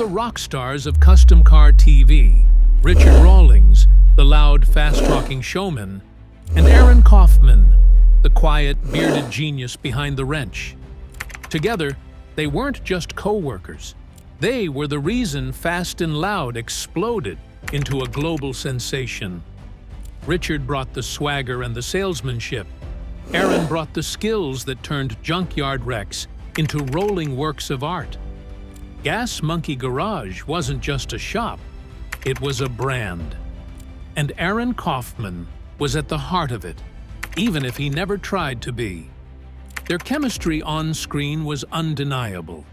the rock stars of custom car TV, Richard Rawlings, the loud, fast-talking showman, and Aaron Kaufman, the quiet, bearded genius behind the wrench. Together, they weren't just co-workers. They were the reason Fast and Loud exploded into a global sensation. Richard brought the swagger and the salesmanship. Aaron brought the skills that turned junkyard wrecks into rolling works of art. Gas Monkey Garage wasn't just a shop, it was a brand. And Aaron Kaufman was at the heart of it, even if he never tried to be. Their chemistry on screen was undeniable.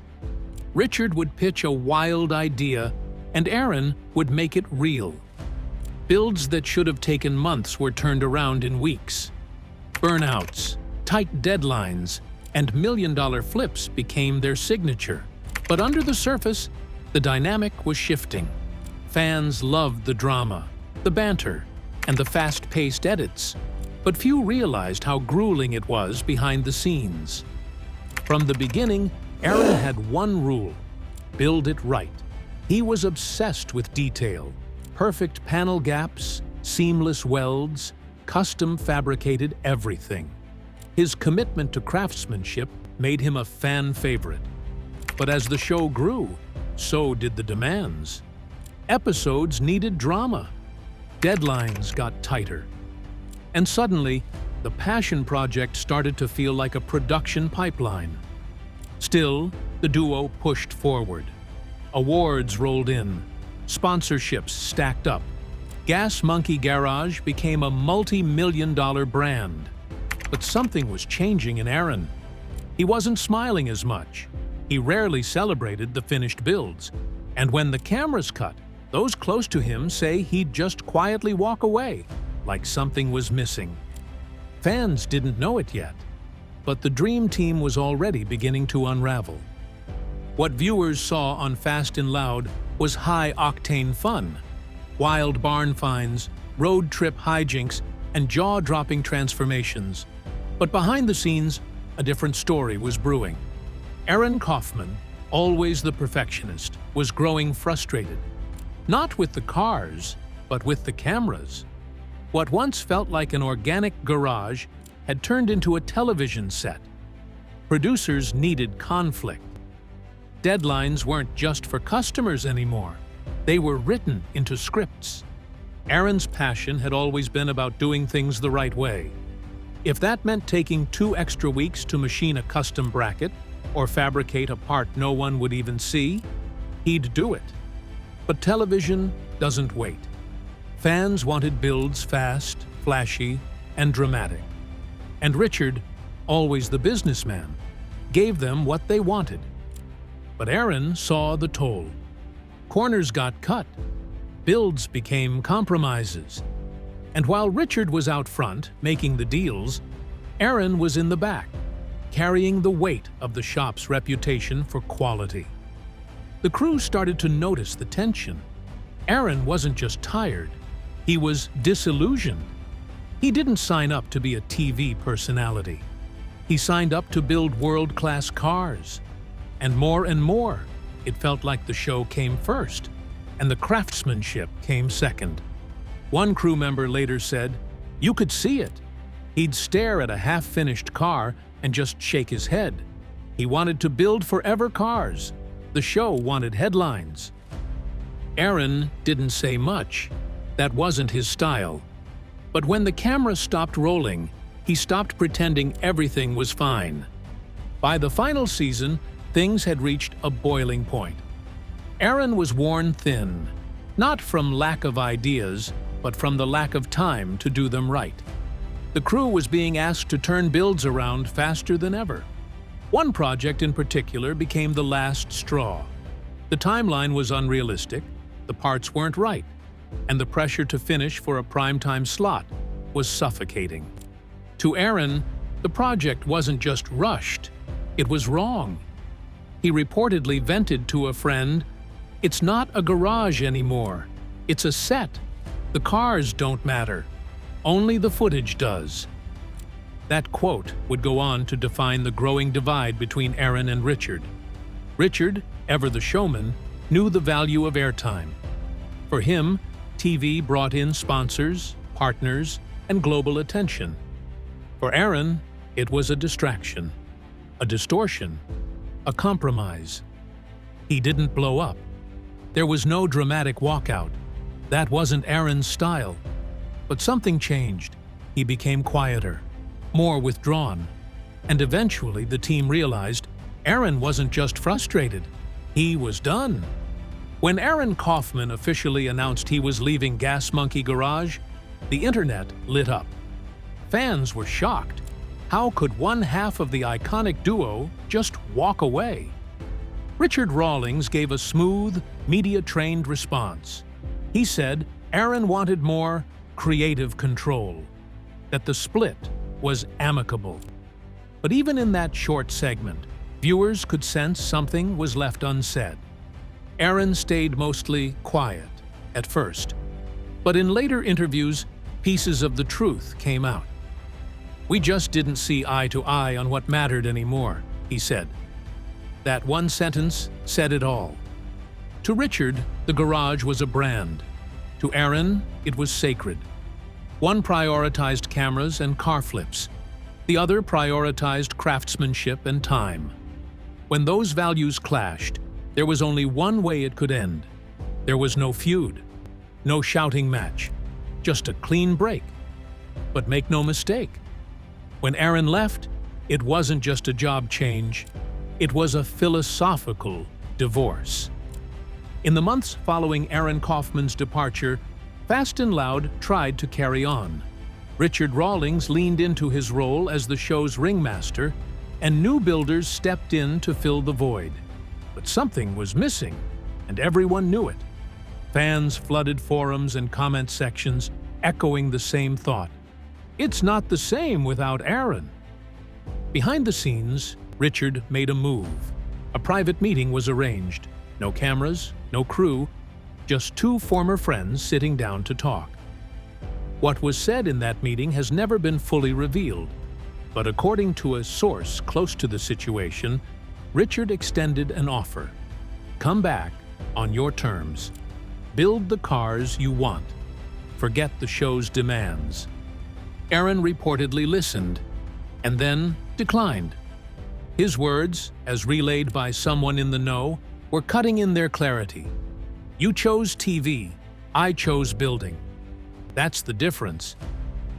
Richard would pitch a wild idea, and Aaron would make it real. Builds that should have taken months were turned around in weeks. Burnouts, tight deadlines, and million-dollar flips became their signature. But under the surface, the dynamic was shifting. Fans loved the drama, the banter, and the fast-paced edits, but few realized how grueling it was behind the scenes. From the beginning, Aaron had one rule: build it right. He was obsessed with detail, perfect panel gaps, seamless welds, custom fabricated everything. His commitment to craftsmanship made him a fan favorite. But as the show grew, so did the demands. Episodes needed drama. Deadlines got tighter. And suddenly, the passion project started to feel like a production pipeline. Still, the duo pushed forward. Awards rolled in. Sponsorships stacked up. Gas Monkey Garage became a multi-million-dollar brand. But something was changing in Aaron. He wasn't smiling as much. He rarely celebrated the finished builds. And when the cameras cut, those close to him say he'd just quietly walk away, like something was missing. Fans didn't know it yet, but the dream team was already beginning to unravel. What viewers saw on Fast and Loud was high-octane fun, wild barn finds, road trip hijinks, and jaw-dropping transformations. But behind the scenes, a different story was brewing. Aaron Kaufman, always the perfectionist, was growing frustrated. Not with the cars, but with the cameras. What once felt like an organic garage had turned into a television set. Producers needed conflict. Deadlines weren't just for customers anymore. They were written into scripts. Aaron's passion had always been about doing things the right way. If that meant taking 2 extra weeks to machine a custom bracket or fabricate a part no one would even see, he'd do it. But television doesn't wait. Fans wanted builds fast, flashy, and dramatic. And Richard, always the businessman, gave them what they wanted. But Aaron saw the toll. Corners got cut. Builds became compromises. And while Richard was out front, making the deals, Aaron was in the back, carrying the weight of the shop's reputation for quality. The crew started to notice the tension. Aaron wasn't just tired, he was disillusioned. He didn't sign up to be a TV personality. He signed up to build world-class cars. And more, it felt like the show came first, and the craftsmanship came second. One crew member later said, "You could see it. He'd stare at a half-finished car and just shake his head. He wanted to build forever cars. The show wanted headlines." Aaron didn't say much. That wasn't his style. But when the camera stopped rolling, he stopped pretending everything was fine. By the final season, things had reached a boiling point. Aaron was worn thin, not from lack of ideas, but from the lack of time to do them right. The crew was being asked to turn builds around faster than ever. One project in particular became the last straw. The timeline was unrealistic, the parts weren't right, and the pressure to finish for a primetime slot was suffocating. To Aaron, the project wasn't just rushed, it was wrong. He reportedly vented to a friend, "It's not a garage anymore, it's a set. The cars don't matter. Only the footage does." That quote would go on to define the growing divide between Aaron and Richard. Richard, ever the showman, knew the value of airtime. For him, TV brought in sponsors, partners, and global attention. For Aaron, it was a distraction, a distortion, a compromise. He didn't blow up. There was no dramatic walkout. That wasn't Aaron's style. But something changed. He became quieter, more withdrawn. And eventually the team realized Aaron wasn't just frustrated. He was done. When Aaron Kaufman officially announced he was leaving Gas Monkey Garage, the internet lit up. Fans were shocked. How could one half of the iconic duo just walk away? Richard Rawlings gave a smooth, media-trained response. He said Aaron wanted more creative control, that the split was amicable. But even in that short segment, viewers could sense something was left unsaid. Aaron stayed mostly quiet at first, but in later interviews, pieces of the truth came out. "We just didn't see eye to eye on what mattered anymore," he said. That one sentence said it all. To Richard, the garage was a brand. To Aaron, it was sacred. One prioritized cameras and car flips. The other prioritized craftsmanship and time. When those values clashed, there was only one way it could end. There was no feud, no shouting match, just a clean break. But make no mistake, when Aaron left, it wasn't just a job change, it was a philosophical divorce. In the months following Aaron Kaufman's departure, Fast and Loud tried to carry on. Richard Rawlings leaned into his role as the show's ringmaster, and new builders stepped in to fill the void. But something was missing, and everyone knew it. Fans flooded forums and comment sections, echoing the same thought. It's not the same without Aaron. Behind the scenes, Richard made a move. A private meeting was arranged. No cameras, no crew, just two former friends sitting down to talk. What was said in that meeting has never been fully revealed, but according to a source close to the situation, Richard extended an offer. Come back on your terms. Build the cars you want. Forget the show's demands. Aaron reportedly listened, and then declined. His words, as relayed by someone in the know, were cutting in their clarity. You chose TV, I chose building. That's the difference.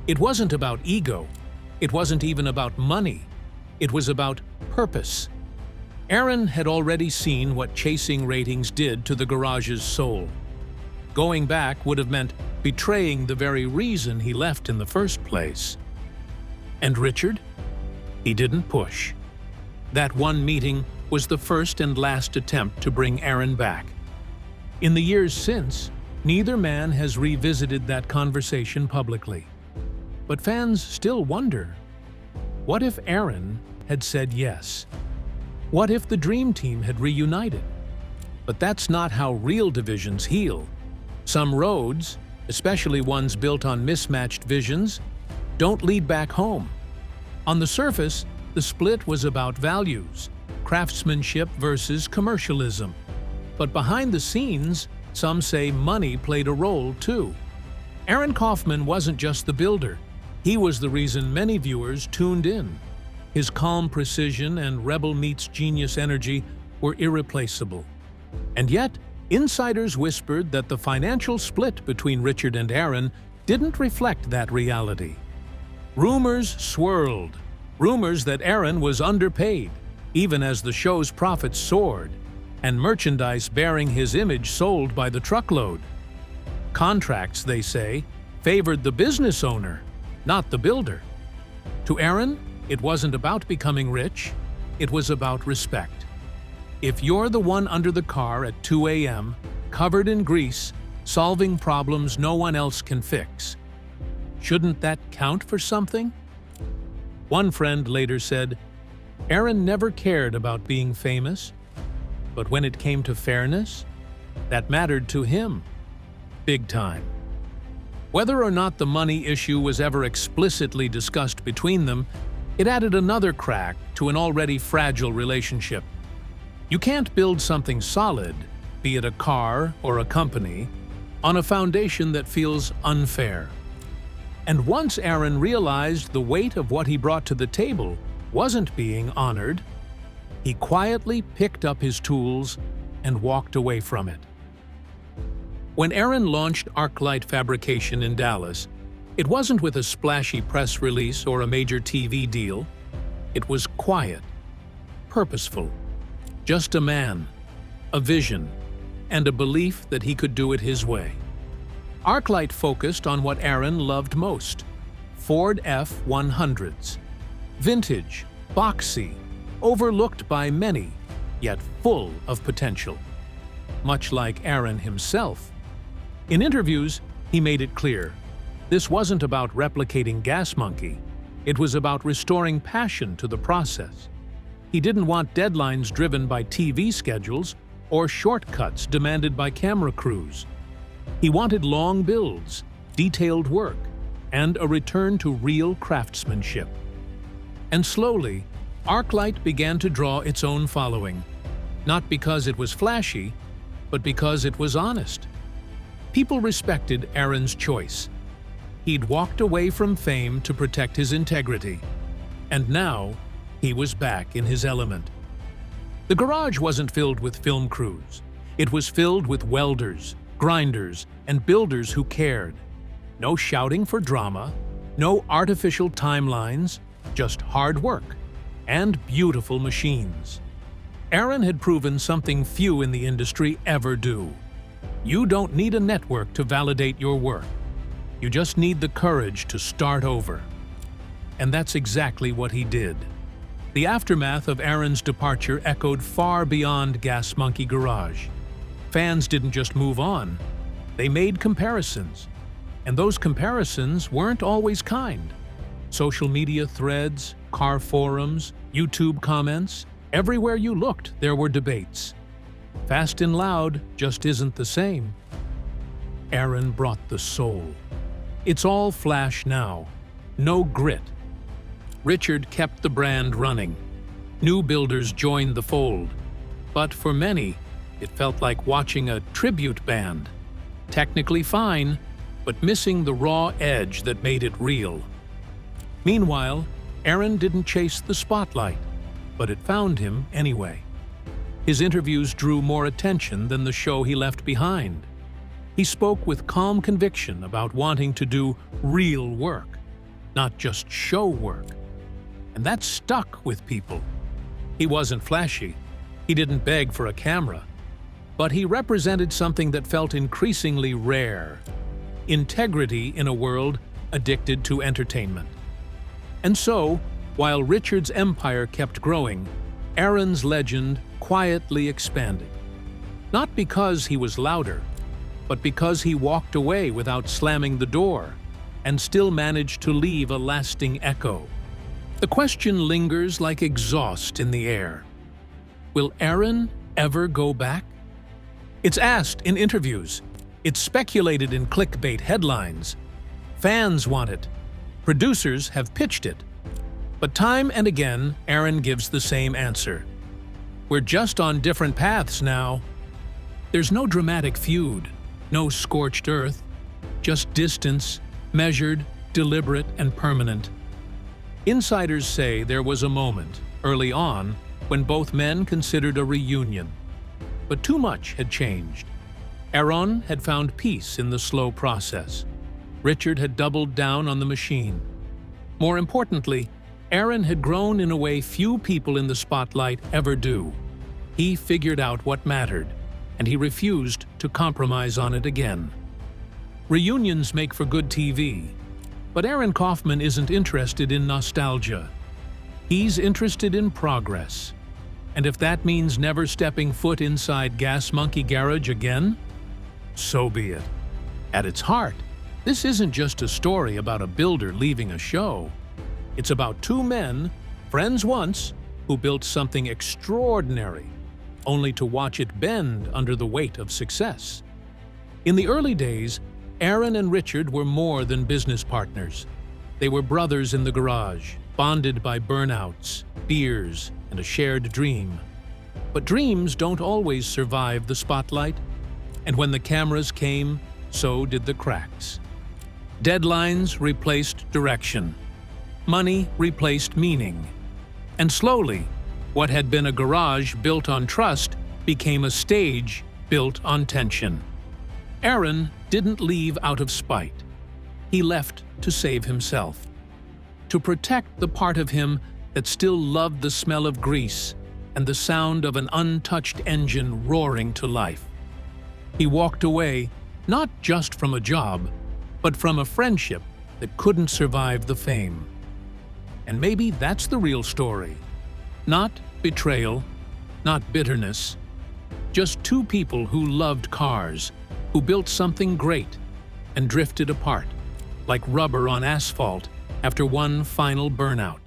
It wasn't about ego. It wasn't even about money. It was about purpose. Aaron had already seen what chasing ratings did to the garage's soul. Going back would have meant betraying the very reason he left in the first place. And Richard? He didn't push. That one meeting was the first and last attempt to bring Aaron back. In the years since, neither man has revisited that conversation publicly. But fans still wonder, what if Aaron had said yes? What if the Dream Team had reunited? But that's not how real divisions heal. Some roads, especially ones built on mismatched visions, don't lead back home. On the surface, the split was about values, craftsmanship versus commercialism. But behind the scenes, some say money played a role too. Aaron Kaufman wasn't just the builder. He was the reason many viewers tuned in. His calm precision and rebel meets genius energy were irreplaceable. And yet, insiders whispered that the financial split between Richard and Aaron didn't reflect that reality. Rumors swirled. Rumors that Aaron was underpaid, even as the show's profits soared, and merchandise bearing his image sold by the truckload. Contracts, they say, favored the business owner, not the builder. To Aaron, it wasn't about becoming rich, it was about respect. If you're the one under the car at 2 a.m., covered in grease, solving problems no one else can fix, shouldn't that count for something? One friend later said, Aaron never cared about being famous, but when it came to fairness, that mattered to him. Big time. Whether or not the money issue was ever explicitly discussed between them, it added another crack to an already fragile relationship. You can't build something solid be it a car or a company, on a foundation that feels unfair. And once Aaron realized the weight of what he brought to the table wasn't being honored, he quietly picked up his tools and walked away from it. When Aaron launched Arklight fabrication in Dallas, it wasn't with a splashy press release or a major TV deal. It was quiet, purposeful, just a man, a vision, and a belief that he could do it his way. Arklight focused on what Aaron loved most: Ford F-100s. Vintage, boxy, overlooked by many, yet full of potential. Much like Aaron himself. In interviews, he made it clear, this wasn't about replicating Gas Monkey. It was about restoring passion to the process. He didn't want deadlines driven by TV schedules or shortcuts demanded by camera crews. He wanted long builds, detailed work, and a return to real craftsmanship. And slowly, Arklight began to draw its own following, not because it was flashy, but because it was honest. People respected Aaron's choice. He'd walked away from fame to protect his integrity, and now he was back in his element. The garage wasn't filled with film crews. It was filled with welders, grinders, and builders who cared. No shouting for drama, no artificial timelines, just hard work and beautiful machines. Aaron had proven something few in the industry ever do. You don't need a network to validate your work. You just need the courage to start over. And that's exactly what he did. The aftermath of Aaron's departure echoed far beyond Gas Monkey Garage. Fans didn't just move on. They made comparisons. And those comparisons weren't always kind. Social media threads, car forums, YouTube comments, everywhere you looked there were debates. Fast and loud just isn't the same. Aaron brought the soul. It's all flash now, no grit. Richard kept the brand running. New builders joined the fold. But for many, it felt like watching a tribute band. Technically fine, but missing the raw edge that made it real. Meanwhile, Aaron didn't chase the spotlight, but it found him anyway. His interviews drew more attention than the show he left behind. He spoke with calm conviction about wanting to do real work, not just show work. And that stuck with people. He wasn't flashy. He didn't beg for a camera. But he represented something that felt increasingly rare: integrity in a world addicted to entertainment. And so, while Richard's empire kept growing, Aaron's legend quietly expanded. Not because he was louder, but because he walked away without slamming the door and still managed to leave a lasting echo. The question lingers like exhaust in the air. Will Aaron ever go back? It's asked in interviews. It's speculated in clickbait headlines. Fans want it. Producers have pitched it. But time and again, Aaron gives the same answer. We're just on different paths now. There's no dramatic feud, no scorched earth, just distance, measured, deliberate, and permanent. Insiders say there was a moment, early on, when both men considered a reunion. But too much had changed. Aaron had found peace in the slow process. Richard had doubled down on the machine. More importantly, Aaron had grown in a way few people in the spotlight ever do. He figured out what mattered, and he refused to compromise on it again. Reunions make for good TV, but Aaron Kaufman isn't interested in nostalgia. He's interested in progress. And if that means never stepping foot inside Gas Monkey Garage again, so be it. At its heart, this isn't just a story about a builder leaving a show. It's about two men, friends once, who built something extraordinary, only to watch it bend under the weight of success. In the early days, Aaron and Richard were more than business partners. They were brothers in the garage, bonded by burnouts, beers, and a shared dream. But dreams don't always survive the spotlight, and when the cameras came, so did the cracks. Deadlines replaced direction. Money replaced meaning. And slowly, what had been a garage built on trust became a stage built on tension. Aaron didn't leave out of spite. He left to save himself, to protect the part of him that still loved the smell of grease and the sound of an untouched engine roaring to life. He walked away not just from a job, but from a friendship that couldn't survive the fame. And maybe that's the real story. Not betrayal, not bitterness, just two people who loved cars, who built something great and drifted apart, like rubber on asphalt after one final burnout.